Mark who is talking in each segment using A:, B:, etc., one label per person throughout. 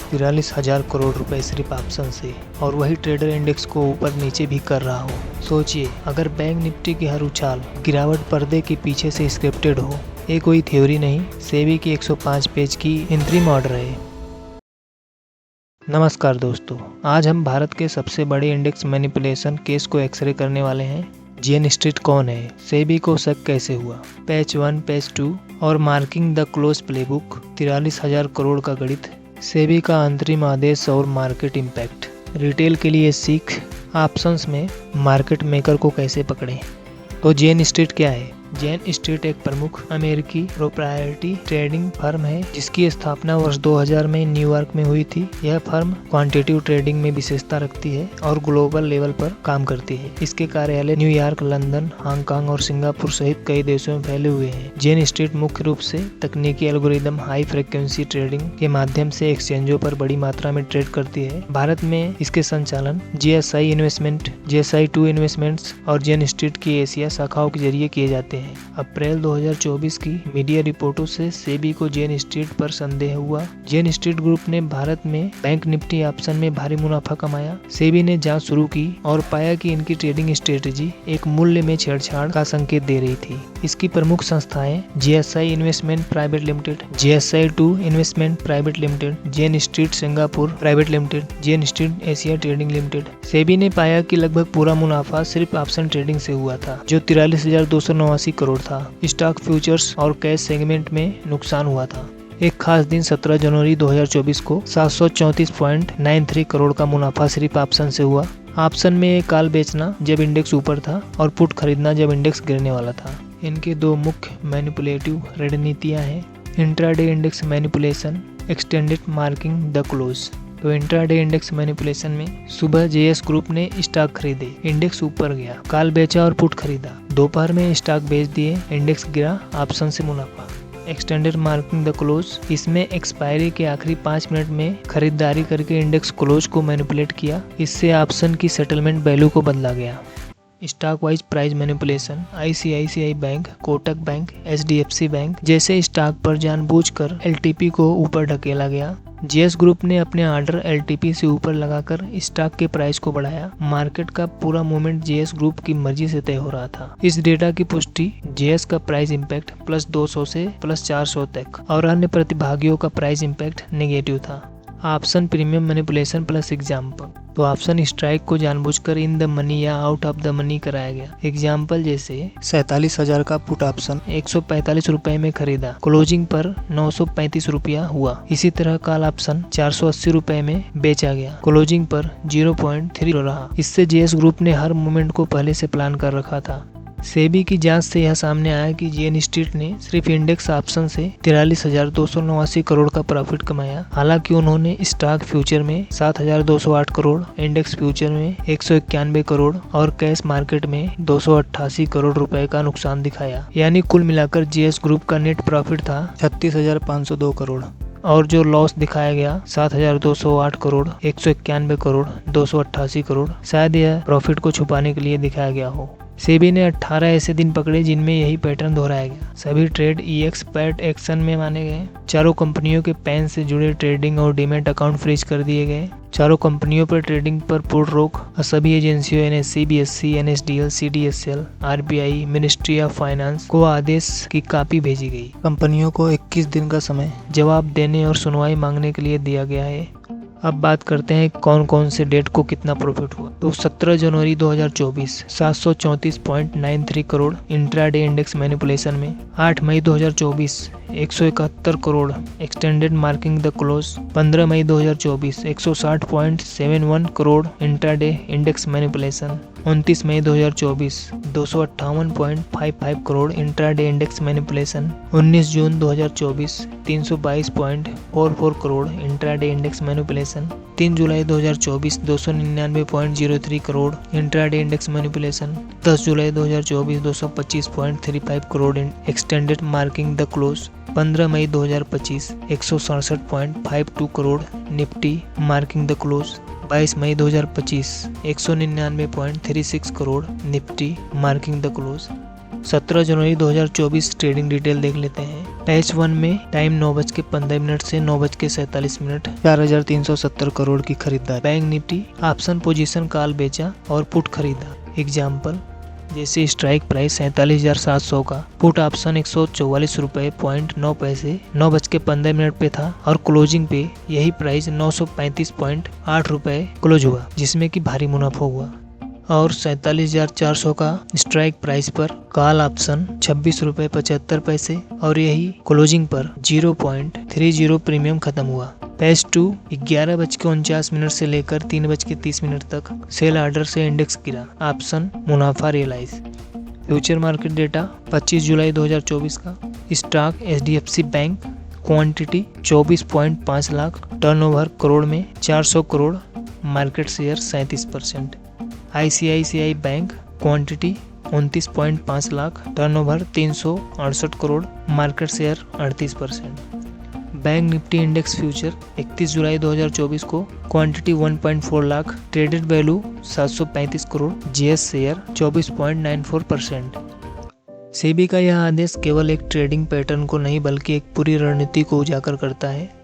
A: 43,000 करोड़ रुपए सिर्फ ऑप्शन से, और वही ट्रेडर इंडेक्स को ऊपर नीचे भी कर रहा हो। सोचिए, अगर बैंक निफ्टी की हर उछाल गिरावट पर्दे के पीछे से स्क्रिप्टेड हो, ये कोई थ्योरी नहीं, सेबी की 105 पेज की इंतरिम ऑर्डर है। नमस्कार दोस्तों, आज हम भारत के सबसे बड़े इंडेक्स मैनिपुलेशन केस को एक्सरे करने वाले हैं। जेन स्ट्रीट कौन है, सेबी को शक कैसे हुआ, पेज 1, पेज 2 और marking the close playbook, 43,000 crore का गणित, सेबी का अंतरिम आदेश और मार्केट इम्पैक्ट, रिटेल के लिए सीख, ऑप्शंस में मार्केट मेकर को कैसे पकड़ें। तो जेन स्ट्रीट क्या है? जेन स्ट्रीट एक प्रमुख अमेरिकी प्रोप्राइटरी ट्रेडिंग फर्म है जिसकी स्थापना वर्ष 2000 में न्यूयॉर्क में हुई थी। यह फर्म क्वांटिटेटिव ट्रेडिंग में विशेषता रखती है और ग्लोबल लेवल पर काम करती है। इसके कार्यालय न्यूयॉर्क, लंदन, हांगकांग और सिंगापुर सहित कई देशों में फैले हुए हैं। जेन स्ट्रीट मुख्य रूप से तकनीकी एल्गोरिदम हाई फ्रिक्वेंसी ट्रेडिंग के माध्यम से एक्सचेंजों पर बड़ी मात्रा में ट्रेड करती है। भारत में इसके संचालन GSI इन्वेस्टमेंट, GSI2 इन्वेस्टमेंट्स और जेन स्ट्रीट की एशिया शाखाओं के जरिए किए जाते हैं। अप्रैल 2024 की मीडिया रिपोर्टों से सेबी को जेन स्ट्रीट पर संदेह हुआ। जेन स्ट्रीट ग्रुप ने भारत में बैंक निफ्टी ऑप्शन में भारी मुनाफा कमाया। सेबी ने जांच शुरू की और पाया कि इनकी ट्रेडिंग स्ट्रेटेजी एक मूल्य में छेड़छाड़ का संकेत दे रही थी। इसकी प्रमुख संस्थाएं GSI investment private limited, GSI2 investment private limited, Jane Street Singapore private limited, Jane Street Asia trading limited. SEBI ने पाया कि लगभग पूरा मुनाफा सिर्फ ऑप्शन ट्रेडिंग से हुआ था, जो 43,289 करोड़ था। स्टॉक, फ्यूचर्स और कैश सेगमेंट में नुकसान हुआ था। एक खास दिन 17 जनवरी 2024 को 734.93 करोड़ का मुनाफा सिर्फ ऑप्शन से हुआ। ऑप्शन में एक कॉल बेचना जब इंडेक्स ऊपर था और पुट खरीदना जब इंडेक्स गिरने वाला था। इनके दो मुख्य मैनिपुलेटिव रणनीतियां हैं, intraday index manipulation, extended marking the close. तो इंट्राडे इंडेक्स मैनिपुलेशन में सुबह जेएस ग्रुप ने स्टॉक खरीदे, इंडेक्स ऊपर गया, कॉल बेचा और पुट खरीदा। दोपहर में स्टॉक बेच दिए, इंडेक्स गिरा, ऑप्शन से मुनाफा। एक्सटेंडेड मार्किंग द क्लोज, इसमें एक्सपायरी के आखिरी 5 मिनट में खरीदारी करके इंडेक्स क्लोज को मैनिपुलेट किया। इससे ऑप्शन की सेटलमेंट वैल्यू को बदला गया। Stock wise price manipulation, ICICI bank, Kotak bank, HDFC bank जैसे स्टॉक पर जानबूझकर LTP को ऊपर ढकेला गया। जेएस ग्रुप ने अपने ऑर्डर LTP से ऊपर लगाकर स्टॉक के प्राइस को बढ़ाया। मार्केट का पूरा मूवमेंट जेएस ग्रुप की मर्जी से तय हो रहा था। इस डेटा की पुष्टि जेएस का प्राइस इंपैक्ट +200 से +400 तक और अन्य प्रतिभागियों का प्राइस इंपैक्ट नेगेटिव था। Option premium manipulation plus example, तो ऑप्शन स्ट्राइक को जानबूझकर इन द मनी या आउट ऑफ द मनी कराया गया। एग्जाम्पल जैसे 47,000 का पुट ऑप्शन 145 रुपए में खरीदा, क्लोजिंग पर 935 रुपया हुआ। इसी तरह कॉल ऑप्शन 480 रुपए में बेचा गया, क्लोजिंग पर 0.3 रहा। इससे जेएस ग्रुप ने हर मूवमेंट को पहले से प्लान कर रखा था। सेबी की जांच से यह सामने आया कि जेन स्ट्रीट ने सिर्फ इंडेक्स ऑप्शन से 43,289 करोड़ का प्रॉफिट कमाया। हालांकि उन्होंने स्टॉक फ्यूचर में 7,208 करोड़, इंडेक्स फ्यूचर में 191 करोड़ और कैश मार्केट में 288 करोड़ रुपए का नुकसान दिखाया। यानी कुल मिलाकर जेएस ग्रुप का नेट प्रॉफिट था 36,502 करोड़ और जो लॉस दिखाया गया 7,208 करोड़, 191 करोड़, 288 करोड़। शायद यह प्रॉफिट को छुपाने के लिए दिखाया गया हो। सेबी ने 18 ऐसे दिन पकड़े जिनमें यही पैटर्न दोहराया गया। सभी ट्रेड EX-PAT एक्शन में माने गए। चारों कंपनियों के पैन से जुड़े ट्रेडिंग और डीमैट अकाउंट फ्रीज कर दिए गए। चारों कंपनियों पर ट्रेडिंग पर पूर्ण रोक और सभी एजेंसियों NSE, BSE, NSDL, CDSL, RBI, ministry of finance को आदेश की कॉपी भेजी गई। कंपनियों को 21 दिन का समय जवाब देने और सुनवाई मांगने के लिए दिया गया है। अब बात करते हैं कौन कौन से डेट को कितना प्रॉफिट हुआ। तो 17 जनवरी 2024 734.93 करोड़ इंट्राडे इंडेक्स मैनिपुलेशन में। 8 मई 2024 171 crore extended marking the close. 15 मई 2024 160.71 करोड़ इंट्राडे इंडेक्स मैनिपुलेशन। 29 मई 2024 258.55 करोड़ इंट्राडे इंडेक्स मैनिपुलेशन। 19 जून 2024 322.44 करोड़ इंट्राडे इंडेक्स मैनिपुलेशन। 3 जुलाई 2024 299.03 करोड़ इंट्राडे इंडेक्स मैनिपुलेशन। 10 जुलाई 2024 225.35 crore extended marking the close. 15 मई 2025 167.52 crore Nifty marking the close. 22 मई 2025 199.36 crore Nifty marking the close. 17 जनवरी 2024 ट्रेडिंग डिटेल देख लेते हैं। पैच 1 में टाइम 9:15 से 9:47, 4,370 करोड़ की खरीदारी। Bank Nifty option position call बेचा और पुट खरीदा। एग्जाम्पल जैसे स्ट्राइक प्राइस 47,700 का, पुट ऑप्शन 144 रुपये 9 पैसे 9:15 पे था और क्लोजिंग पे यही प्राइस 935.8 रुपये क्लोज हुआ, जिसमें कि भारी मुनाफा हुआ। और 47,400 का स्ट्राइक प्राइस पर कॉल ऑप्शन 26 रुपये 75 पैसे और यही क्लोजिंग पर 0.30 प्रीमियम खत्म हुआ। पैच 2 11:49 से लेकर 3:30 तक सेल ऑर्डर से इंडेक्स गिरा। ऑप्शन मुनाफा रियलाइज। फ्यूचर मार्केट डेटा 25 जुलाई 2024 का। Stock HDFC bank, quantity 24.5 lakh, turnover crore में 400 crore, market share 37%। ICICI bank, quantity 29.5 lakh, turnover 368 crore, market share 38%। Bank Nifty index future 31 जुलाई 2024 को, quantity 1.4 lakh, traded value 735 crore, GS share 24.94%। SEBI का यह आदेश केवल एक ट्रेडिंग पैटर्न को नहीं बल्कि एक पूरी रणनीति को उजागर करता है,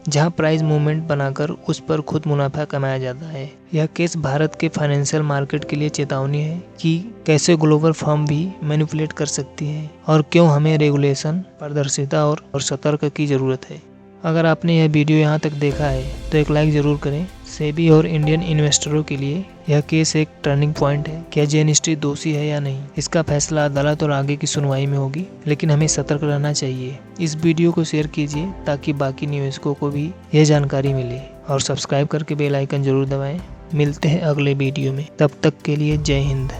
A: जहां प्राइस मूवमेंट बनाकर उस पर खुद मुनाफा कमाया जाता है। यह केस भारत के फाइनेंशियल मार्केट के लिए चेतावनी है कि कैसे ग्लोबल फर्म भी मैनिपुलेट कर सकती है और क्यों हमें रेगुलेशन, पारदर्शिता और सतर्क की जरूरत है। अगर आपने यह वीडियो यहाँ तक देखा है तो एक लाइक जरूर करें। सेबी और इंडियन इन्वेस्टरों के लिए यह केस एक टर्निंग पॉइंट है। क्या जेन स्ट्रीट दोषी है या नहीं, इसका फैसला अदालत और आगे की सुनवाई में होगी, लेकिन हमें सतर्क रहना चाहिए। इस वीडियो को शेयर कीजिए ताकि बाकी निवेशकों को भी यह जानकारी मिले और सब्सक्राइब करके बेल आइकन जरूर दबाएं। मिलते हैं अगले वीडियो में, तब तक के लिए जय हिंद।